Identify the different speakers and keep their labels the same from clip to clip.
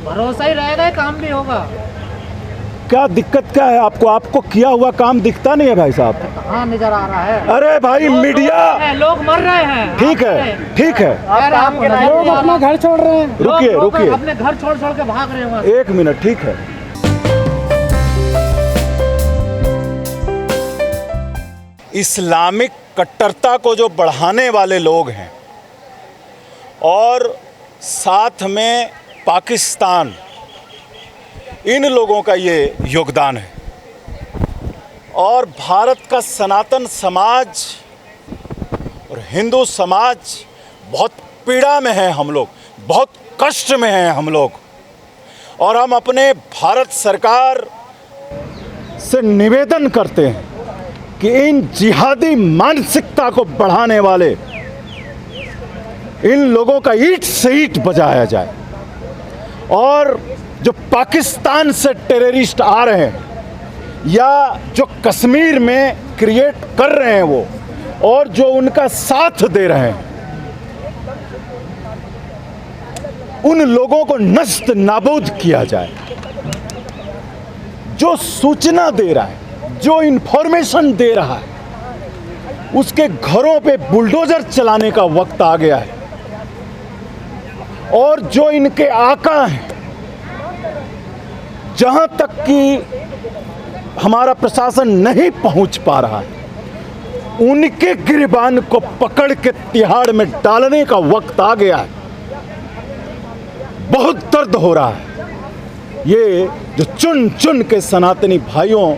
Speaker 1: भरोसा ही रहेगा, काम भी होगा।
Speaker 2: क्या दिक्कत क्या है आपको? आपको किया हुआ काम दिखता नहीं है भाई साहब?
Speaker 1: हाँ, नजर आ रहा है।
Speaker 2: अरे भाई मीडिया,
Speaker 1: लोग मर रहे हैं।
Speaker 2: ठीक है, ठीक है,
Speaker 1: लोग अपना घर छोड़ रहे हैं।
Speaker 2: रुकिए रुकिए,
Speaker 1: अपने घर छोड़ छोड़ के भाग रहे हैं।
Speaker 2: एक मिनट, ठीक है। इस्लामिक कट्टरता को जो बढ़ाने वाले लोग हैं और साथ में पाकिस्तान, इन लोगों का ये योगदान है। और भारत का सनातन समाज और हिंदू समाज बहुत पीड़ा में है, हम लोग बहुत कष्ट में हैं हम लोग। और हम अपने भारत सरकार से निवेदन करते हैं कि इन जिहादी मानसिकता को बढ़ाने वाले इन लोगों का ईंट से ईंट बजाया जाए। और जो पाकिस्तान से टेररिस्ट आ रहे हैं या जो कश्मीर में क्रिएट कर रहे हैं वो, और जो उनका साथ दे रहे हैं, उन लोगों को नष्ट नाबूद किया जाए। जो सूचना दे रहा है, जो इंफॉर्मेशन दे रहा है, उसके घरों पे बुलडोजर चलाने का वक्त आ गया है। और जो इनके आका हैं, जहां तक कि हमारा प्रशासन नहीं पहुंच पा रहा है, उनके गिरबान को पकड़ के तिहाड़ में डालने का वक्त आ गया है। बहुत दर्द हो रहा है। ये जो चुन चुन के सनातनी भाइयों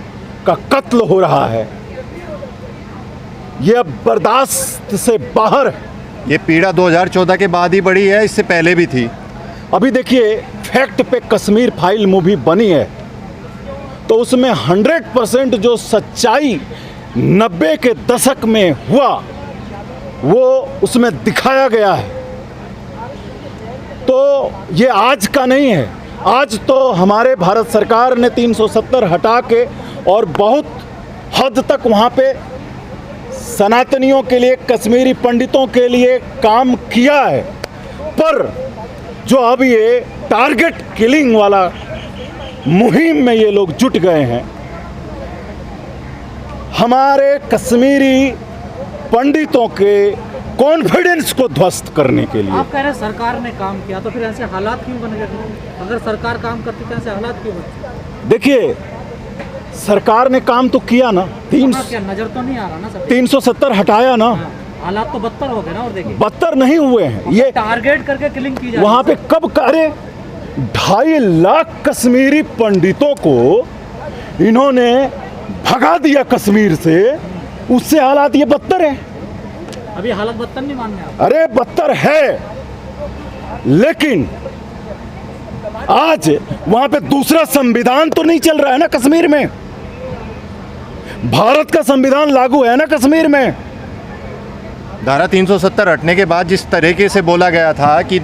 Speaker 2: का कत्ल हो रहा है, ये अब बर्दाश्त से बाहर है।
Speaker 3: ये पीड़ा 2014 के बाद ही बढ़ी है, इससे पहले भी थी।
Speaker 2: अभी देखिए, फैक्ट पे कश्मीर फाइल मूवी बनी है तो उसमें 100% जो सच्चाई 90 के दशक में हुआ वो उसमें दिखाया गया है। तो ये आज का नहीं है। आज तो हमारे भारत सरकार ने 370 हटा के और बहुत हद तक वहाँ पे सनातनियों के लिए, कश्मीरी पंडितों के लिए काम किया है। पर जो अब ये टारगेट किलिंग वाला मुहिम में ये लोग जुट गए हैं, हमारे कश्मीरी पंडितों के कॉन्फिडेंस को ध्वस्त करने के लिए।
Speaker 1: आप कह रहे हैं सरकार ने काम किया, तो फिर ऐसे हालात क्यों बन गए? अगर सरकार काम करती तो ऐसे हालात क्यों बनते?
Speaker 2: देखिए, सरकार ने काम तो किया ना,
Speaker 1: क्या नजर तो नहीं आ रहा ना सब?
Speaker 2: 370 हटाया ना।
Speaker 1: हालात तो बदतर हो गए ना। और देखिए,
Speaker 2: बदतर नहीं हुए हैं। ये
Speaker 1: टारगेट करके किलिंग की जा रही है।
Speaker 2: वहां पे कब करे 2.5 लाख कश्मीरी पंडितों को इन्होंने भगा दिया कश्मीर से, उससे हालात ये बदतर है।
Speaker 1: अभी हालत बदतर नहीं मानने आप?
Speaker 2: अरे बदतर है, लेकिन आज वहां पे दूसरा संविधान तो नहीं चल रहा है ना कश्मीर में। भारत का संविधान लागू है ना कश्मीर में।
Speaker 3: धारा 370 हटने के बाद जिस तरीके से बोला गया था कि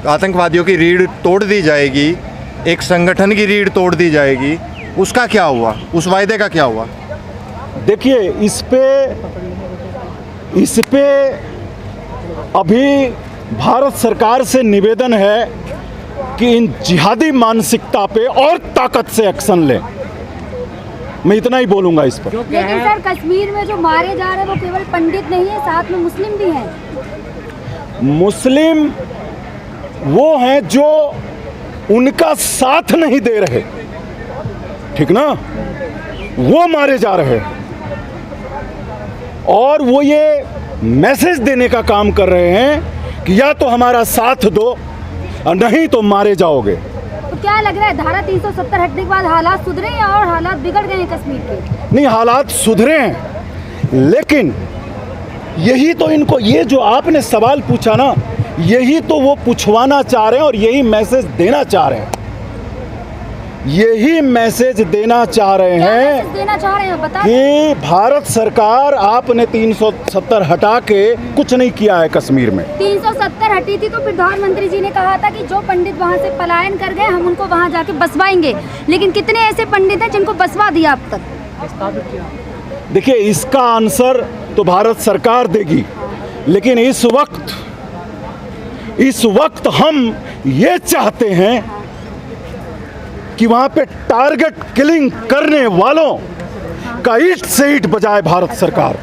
Speaker 3: आतंकवादियों की रीढ़ तोड़ दी जाएगी, एक संगठन की रीढ़ तोड़ दी जाएगी, उसका क्या हुआ? उस वायदे का क्या हुआ?
Speaker 2: देखिए, इस पे अभी भारत सरकार से निवेदन है कि इन जिहादी मानसिकता पे और ताकत से एक्शन लें। मैं इतना ही बोलूंगा इस पर।
Speaker 4: लेकिन सर, कश्मीर में जो मारे जा रहे हैं वो केवल पंडित नहीं है, साथ में मुस्लिम भी हैं।
Speaker 2: मुस्लिम वो हैं जो उनका साथ नहीं दे रहे, ठीक ना, वो मारे जा रहे हैं। और वो ये मैसेज देने का काम कर रहे हैं कि या तो हमारा साथ दो और नहीं तो मारे जाओगे।
Speaker 4: तो क्या लग रहा है, धारा 370 हटने के बाद हालात सुधरे या और हालात बिगड़ गए हैं कश्मीर के?
Speaker 2: नहीं, हालात सुधरे हैं, लेकिन यही तो इनको, ये जो आपने सवाल पूछा ना, यही तो वो पूछवाना चाह रहे हैं और यही मैसेज देना चाह रहे हैं। यही मैसेज देना चाह रहे हैं
Speaker 4: बता
Speaker 2: कि भारत सरकार, आपने 370 हटा के कुछ नहीं किया है कश्मीर में।
Speaker 4: 370 हटी थी तो प्रधानमंत्री जी ने कहा था कि जो पंडित वहां से पलायन कर गए हम उनको वहां जाके बसवाएंगे, लेकिन कितने ऐसे पंडित हैं जिनको बसवा दिया अब तक?
Speaker 2: देखिए, इसका आंसर तो भारत सरकार देगी, लेकिन इस वक्त हम ये चाहते हैं कि वहां पे टारगेट किलिंग करने वालों का ईंट से ईंट बजाए भारत सरकार।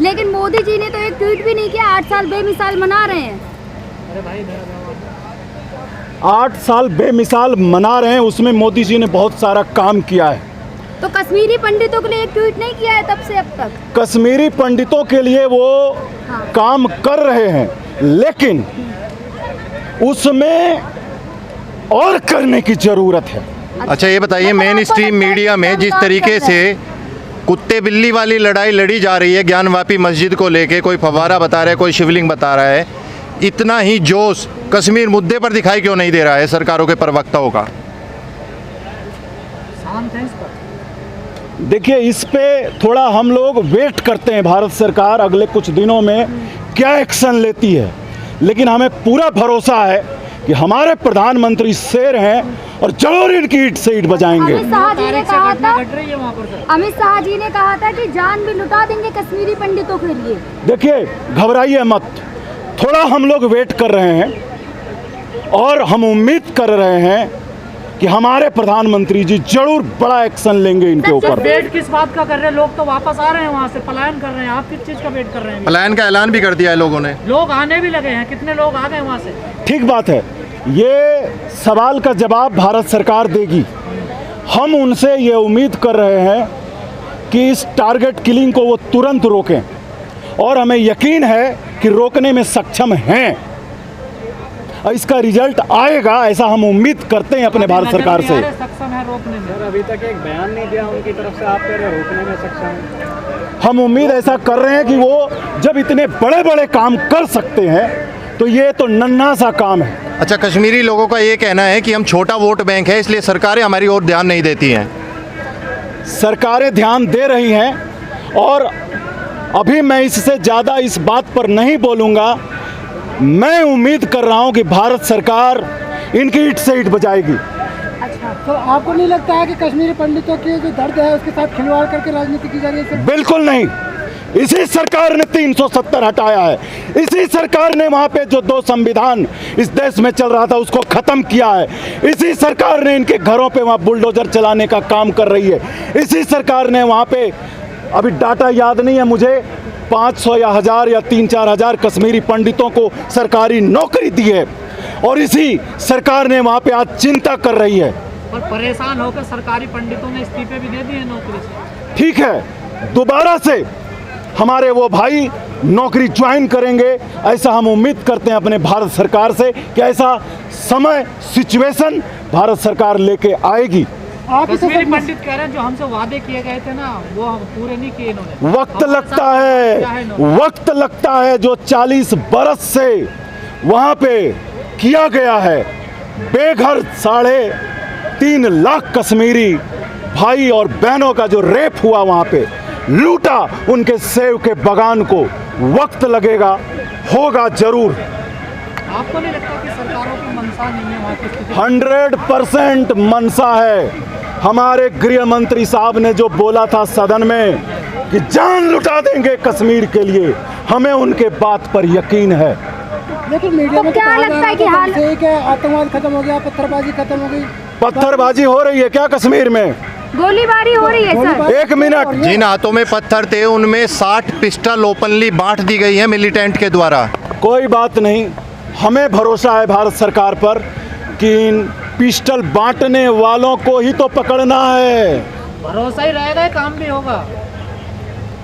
Speaker 4: लेकिन मोदी जी ने तो एक ट्वीट भी नहीं किया, 8 साल बेमिसाल मना रहे हैं।
Speaker 2: 8 साल बेमिसाल मना रहे हैं, उसमें मोदी जी ने बहुत सारा काम किया है।
Speaker 4: तो कश्मीरी पंडितों के लिए एक ट्वीट नहीं किया है तब से अब तक।
Speaker 2: कश्मीरी पंडितों के लिए वो काम कर रहे हैं, लेकिन उसमें और करने की जरूरत है।
Speaker 3: अच्छा ये बताइए, मेन स्ट्रीम मीडिया में जिस तरीके से कुत्ते बिल्ली वाली लड़ाई लड़ी जा रही है ज्ञानवापी मस्जिद को लेके, कोई फव्वारा बता रहा है, कोई शिवलिंग बता रहा है, इतना ही जोश कश्मीर मुद्दे पर दिखाई क्यों नहीं दे रहा है सरकारों के प्रवक्ताओं का?
Speaker 2: देखिए, इस पे थोड़ा हम लोग वेट करते हैं भारत सरकार अगले कुछ दिनों में क्या एक्शन लेती है, लेकिन हमें पूरा भरोसा है कि हमारे प्रधानमंत्री शेर हैं और जरूर इनकी ईंट से ईंट बजाएंगे।
Speaker 4: अमित शाह जी ने कहा था कि जान भी लुटा देंगे कश्मीरी पंडितों के लिए।
Speaker 2: देखिए, घबराइए मत, थोड़ा हम लोग वेट कर रहे हैं और हम उम्मीद कर रहे हैं कि हमारे प्रधानमंत्री जी जरूर बड़ा एक्शन लेंगे इनके ऊपर।
Speaker 1: वेट किस बात का कर रहे हैं? लोग तो वापस आ रहे हैं, वहाँ से पलायन कर रहे हैं, आप किस चीज़ का वेट कर रहे हैं?
Speaker 3: पलायन का ऐलान भी कर दिया है लोगों ने,
Speaker 1: लोग आने भी लगे हैं, कितने लोग आ गए वहाँ से?
Speaker 2: ठीक बात है, ये सवाल का जवाब भारत सरकार देगी। हम उनसे ये उम्मीद कर रहे हैं कि इस टारगेट किलिंग को वो तुरंत रोकें, और हमें यकीन है कि रोकने में सक्षम हैं। इसका रिजल्ट आएगा, ऐसा हम उम्मीद करते हैं अपने भारत सरकार से।
Speaker 1: सक्षम है रोकने में।
Speaker 5: अभी तक एक बयान नहीं दिया उनकी तरफ से, आप कह रहे हैं रोकने में सक्षम है।
Speaker 2: हम उम्मीद ऐसा कर रहे हैं कि वो जब इतने बड़े बड़े काम कर सकते हैं तो ये तो नन्हा सा काम है।
Speaker 3: अच्छा, कश्मीरी लोगों का ये कहना है कि हम छोटा वोट बैंक है, इसलिए सरकारें हमारी ओर ध्यान नहीं देती हैं।
Speaker 2: सरकारें ध्यान दे रही हैं, और अभी मैं इससे ज़्यादा इस बात पर नहीं बोलूँगा। मैं उम्मीद कर रहा हूं कि भारत सरकार इनकी ईंट से ईंट बजाएगी।
Speaker 5: अच्छा, तो आपको नहीं लगता है कि कश्मीरी पंडितों की जो दर्द है उसके साथ खिलवाड़ करके राजनीति की जा रही है?
Speaker 2: बिल्कुल नहीं। इसी सरकार ने 370 हटाया है, इसी सरकार ने वहां पे जो 2 संविधान इस देश में चल रहा था उसको खत्म किया है, इसी सरकार ने इनके घरों पे वहां बुलडोजर चलाने का काम कर रही है, इसी सरकार ने वहां पे, अभी डाटा याद नहीं है मुझे, 500 या 1000 या 3-4 हज़ार कश्मीरी पंडितों को सरकारी नौकरी दी है, और इसी सरकार ने वहाँ पे आज चिंता कर रही है।
Speaker 1: और परेशान होकर सरकारी पंडितों ने इस्तीफे भी दे दिए नौकरी से।
Speaker 2: ठीक है, दोबारा से हमारे वो भाई नौकरी ज्वाइन करेंगे, ऐसा हम उम्मीद करते हैं अपने भारत सरकार से कि ऐसा समय सिचुएशन भारत सरकार लेके आएगी।
Speaker 1: कश्मीरी पंडित कह रहे हैं जो हमसे वादे किए गए थे ना, वो हम पूरे नहीं किए इन्होंने।
Speaker 2: वक्त लगता है जो 40 बरस से वहाँ पे किया गया है। बेघर 3.5 लाख कश्मीरी भाई और बहनों का जो रेप हुआ वहाँ पे, लूटा उनके सेब के बगान को, वक्त लगेगा, होगा जरूर।
Speaker 1: आपको नहीं लगता कि सरकारों की मंशा नहीं है वहाँ की स्थिति?
Speaker 2: 100% मंशा है। हमारे गृह मंत्री साहब ने जो बोला था सदन में कि जान लुटा देंगे कश्मीर के लिए, हमें उनके बात पर यकीन है।
Speaker 5: लेकिन मीडिया में
Speaker 4: तो क्या लगता है कि हाल
Speaker 5: आतंकवाद खत्म हो गया, पत्थरबाजी खत्म हो गई?
Speaker 2: पत्थरबाजी हो रही है क्या कश्मीर में?
Speaker 4: गोलीबारी हो रही है सर।
Speaker 2: 1 मिनट,
Speaker 3: जिन हाथों में पत्थर थे उनमें 60 पिस्टल ओपनली बांट दी गई है मिलिटेंट के द्वारा।
Speaker 2: कोई बात नहीं, हमें भरोसा है भारत सरकार पर कि इन पिस्टल बांटने वालों को ही तो पकड़ना है।
Speaker 1: भरोसा ही रहेगा, काम भी होगा।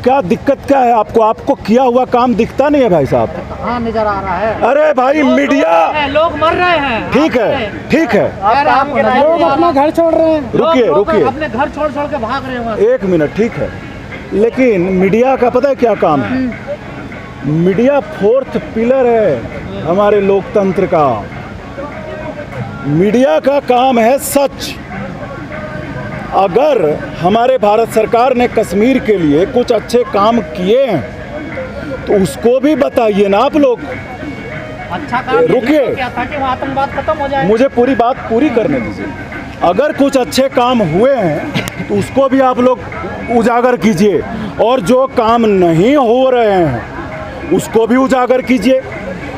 Speaker 2: क्या दिक्कत क्या है आपको? आपको किया हुआ काम दिखता नहीं है भाई साहब?
Speaker 1: हाँ, नजर आ रहा है।
Speaker 2: अरे भाई मीडिया,
Speaker 1: लोग मर रहे हैं।
Speaker 2: ठीक है, ठीक है,
Speaker 5: लोग अपना घर छोड़ रहे हैं।
Speaker 2: रुकिए
Speaker 1: अपने घर छोड़ के भाग रहे हैं।
Speaker 2: 1 मिनट, ठीक है, लेकिन मीडिया का पता है क्या काम है? मीडिया 4th पिलर है हमारे लोकतंत्र का। मीडिया का काम है सच। अगर हमारे भारत सरकार ने कश्मीर के लिए कुछ अच्छे काम किए हैं तो उसको भी बताइए ना आप लोग।
Speaker 1: अच्छा काम
Speaker 2: रुकिए,
Speaker 1: क्या था कि वहाँ आतंकवाद खत्म हो जाए?
Speaker 2: मुझे पूरी बात पूरी करने दीजिए। अगर कुछ अच्छे काम हुए हैं तो उसको भी आप लोग उजागर कीजिए, और जो काम नहीं हो रहे हैं उसको भी उजागर कीजिए।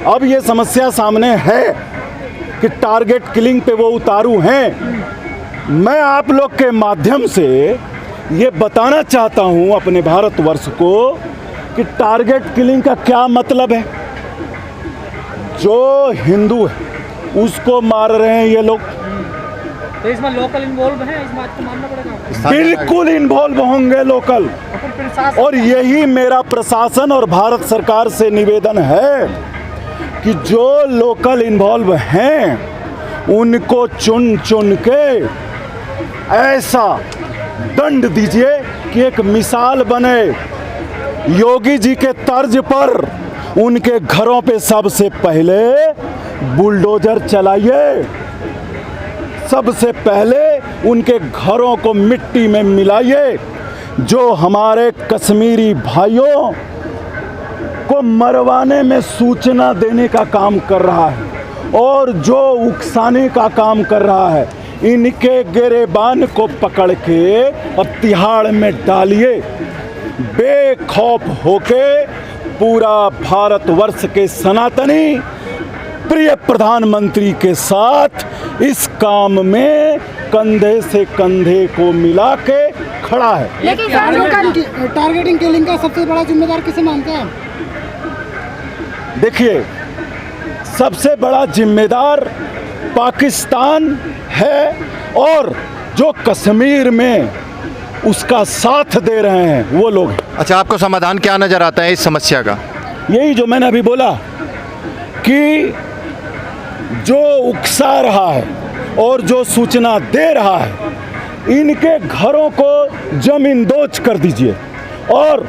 Speaker 2: अब ये समस्या सामने है कि टारगेट किलिंग पे वो उतारू हैं। मैं आप लोग के माध्यम से ये बताना चाहता हूँ अपने भारतवर्ष को कि टारगेट किलिंग का क्या मतलब है। जो हिंदू है उसको मार रहे हैं ये लोग।
Speaker 1: तो इसमें लोकल इन्वॉल्व है, इस बात को मानना पड़ेगा।
Speaker 2: बिल्कुल इन्वॉल्व होंगे लोकल, और यही मेरा प्रशासन और भारत सरकार से निवेदन है कि जो लोकल इन्वॉल्व हैं उनको चुन चुन के ऐसा दंड दीजिए कि एक मिसाल बने। योगी जी के तर्ज पर उनके घरों पे सबसे पहले बुलडोजर चलाइए, सबसे पहले उनके घरों को मिट्टी में मिलाइए। जो हमारे कश्मीरी भाइयों को मरवाने में सूचना देने का काम कर रहा है और जो उकसाने का काम कर रहा है, इनके गिरेबान को पकड़ के और तिहाड़ में डालिए। बेखौफ होके पूरा भारतवर्ष के सनातनी प्रिय प्रधानमंत्री के साथ इस काम में कंधे से कंधे को मिला के खड़ा है।
Speaker 4: लेकिन सर जो
Speaker 5: टारगेटिंग किलिंग का सबसे बड़ा जिम्मेदार किसे मानते हैं?
Speaker 2: देखिए, सबसे बड़ा जिम्मेदार पाकिस्तान है और जो कश्मीर में उसका साथ दे रहे हैं वो लोग हैं।
Speaker 3: अच्छा, आपको समाधान क्या नज़र आता है इस समस्या का?
Speaker 2: यही जो मैंने अभी बोला कि जो उकसा रहा है और जो सूचना दे रहा है, इनके घरों को जमींदोज कर दीजिए और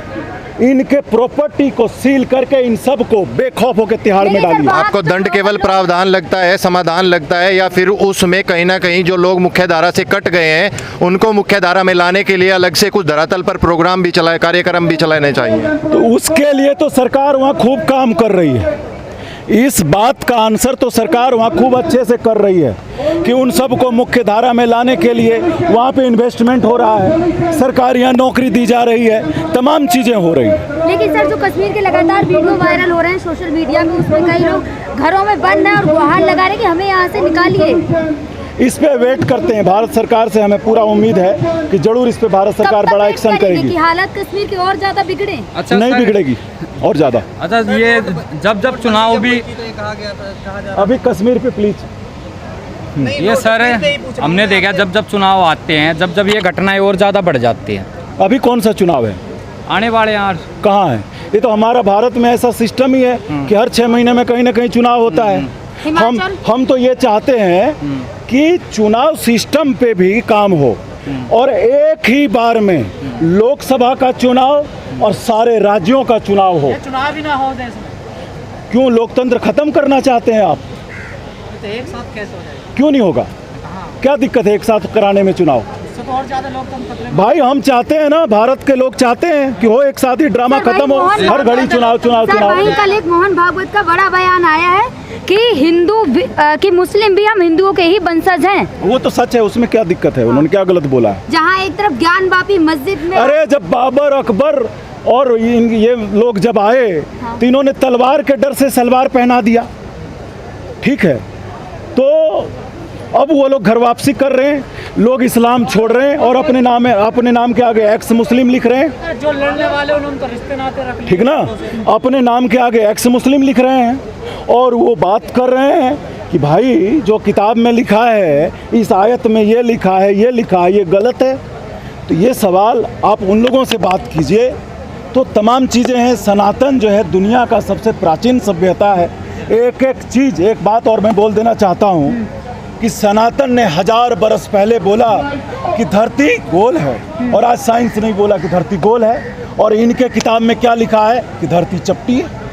Speaker 2: इनके प्रॉपर्टी को सील करके इन सब को बेखौफ होकर तिहाड़ में डालिए।
Speaker 3: आपको दंड केवल प्रावधान लगता है, समाधान लगता है, या फिर उसमें कहीं ना कहीं जो लोग मुख्य धारा से कट गए हैं उनको मुख्य धारा में लाने के लिए अलग से कुछ धरातल पर प्रोग्राम भी चलाए, कार्यक्रम भी चलाने चाहिए?
Speaker 2: तो उसके लिए तो सरकार वहाँ खूब काम कर रही है। इस बात का आंसर तो सरकार वहाँ खूब अच्छे से कर रही है कि उन सब को मुख्य धारा में लाने के लिए वहाँ पे इन्वेस्टमेंट हो रहा है, सरकार यहाँ नौकरी दी जा रही है, तमाम चीज़ें हो रही हैं।
Speaker 4: लेकिन सर जो कश्मीर के लगातार वीडियो वायरल हो रहे हैं सोशल मीडिया में, उसमें कई लोग घरों में बंद हैं और गुहार लगा रहे हैं कि हमें यहाँ से निकालिए।
Speaker 2: इस पे वेट करते हैं। भारत सरकार से हमें पूरा उम्मीद है कि जरूर इस पे भारत सरकार बड़ा एक्शन करेगी
Speaker 4: कि हालात कश्मीर की और ज्यादा बिगड़े।
Speaker 1: अच्छा,
Speaker 2: नहीं बिगड़ेगी और ज़्यादा।
Speaker 1: अच्छा, ये जब चुनाव भी
Speaker 2: अभी कश्मीर पे प्लीज
Speaker 1: ये सर हमने देखा जब चुनाव आते हैं, जब ये घटनाएं और ज़्यादा बढ़ जाती हैं।
Speaker 2: अभी कौन सा चुनाव है?
Speaker 1: आने वाले यार
Speaker 2: कहाँ है? ये तो हमारा भारत में ऐसा सिस्टम ही है कि हर 6 महीने में कहीं ना कहीं चुनाव होता है। हम तो ये चाहते हैं कि चुनाव सिस्टम पे भी काम हो और एक ही बार में लोकसभा का चुनाव और सारे राज्यों का चुनाव हो।
Speaker 1: चुनाव ही ना हो देश में।
Speaker 2: क्यों लोकतंत्र खत्म करना चाहते हैं आप?
Speaker 1: तो एक साथ कैसे हो जाएगा?
Speaker 2: क्यों नहीं होगा? क्या दिक्कत है एक साथ कराने में चुनाव?
Speaker 1: तो और ज्यादा लोकतंत्र खतरे में।
Speaker 2: भाई हम चाहते हैं ना, भारत के लोग चाहते हैं कि हो एक साथ ही ड्रामा खत्म हो, हर घड़ी चुनाव चुनाव
Speaker 4: सर,
Speaker 2: चुनाव।
Speaker 4: वहीं कल एक मोहन भागवत का बड़ा बयान आया है कि कि मुस्लिम भी हम हिंदुओं के ही वंशज हैं।
Speaker 2: वो तो सच है, उसमें क्या दिक्कत है? उन्होंने क्या गलत बोला है?
Speaker 4: जहाँ एक तरफ ज्ञानवापी मस्जिद में,
Speaker 2: अरे जब बाबर अकबर और ये लोग जब आए तो इन्होंने तलवार के डर से सलवार पहना दिया, ठीक है? तो अब वो लोग घर वापसी कर रहे हैं, लोग इस्लाम छोड़ रहे हैं और अपने नाम के आगे एक्स मुस्लिम लिख रहे हैं।
Speaker 1: जो लड़ने वाले उन्होंने तो रिश्ते नाते रख लिए,
Speaker 2: ठीक ना? अपने नाम के आगे एक्स मुस्लिम लिख रहे हैं और वो बात कर रहे हैं कि भाई जो किताब में लिखा है, इस आयत में ये लिखा है, ये लिखा है, ये गलत है। तो ये सवाल आप उन लोगों से बात कीजिए। तो तमाम चीज़ें हैं। सनातन जो है दुनिया का सबसे प्राचीन सभ्यता है। एक एक चीज़, एक बात और मैं बोल देना चाहता हूँ कि सनातन ने 1000 बरस पहले बोला कि धरती गोल है और आज साइंस नहीं बोला कि धरती गोल है। और इनके किताब में क्या लिखा है कि धरती चपटी है।